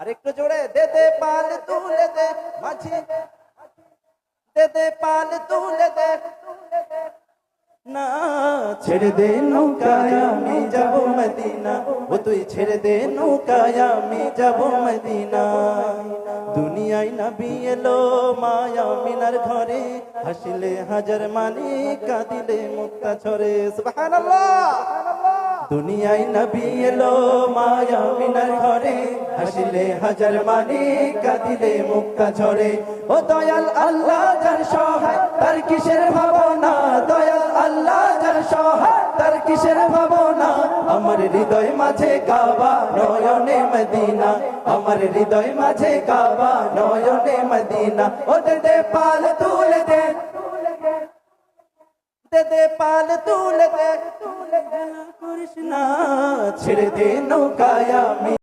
আরেকটু জোরে, দে দে পাল তুলে দে মাঝি, দে দে পাল তুলে দে না, ছেড়ে দে নৌকায় আমি যাব মদিনা, ও তুই ছেড়ে দে নৌকায় আমি যাব মদিনা। দুনিয়ায় নবী এলো মায়া মিনার ঘরে, হাসিলে হাজার মানি কাঁদিলে মুক্তা ঝরে। সুবহানাল্লাহ। দুনিয়ায় নবী এলো মায়া মিনার ঘরে, হাসিলে হাজার মানি কাঁদিলে মুক্তা ঝরে। ও দয়াল আল্লাহ যার সহায় তার কিসের ভাবনা, দয়াল আল্লাহ যার সহায় তার কিসের ভাবনা। আমার হৃদয় মাঝে কাবা নয়নে মদিনা, আমার হৃদয় মাঝে কাবা নয়নে মদিনা। ও দে দে পাল তুলে দে, দে দে পাল তুলে দে, করিস না ছেড়ে দে নৌকায় আমি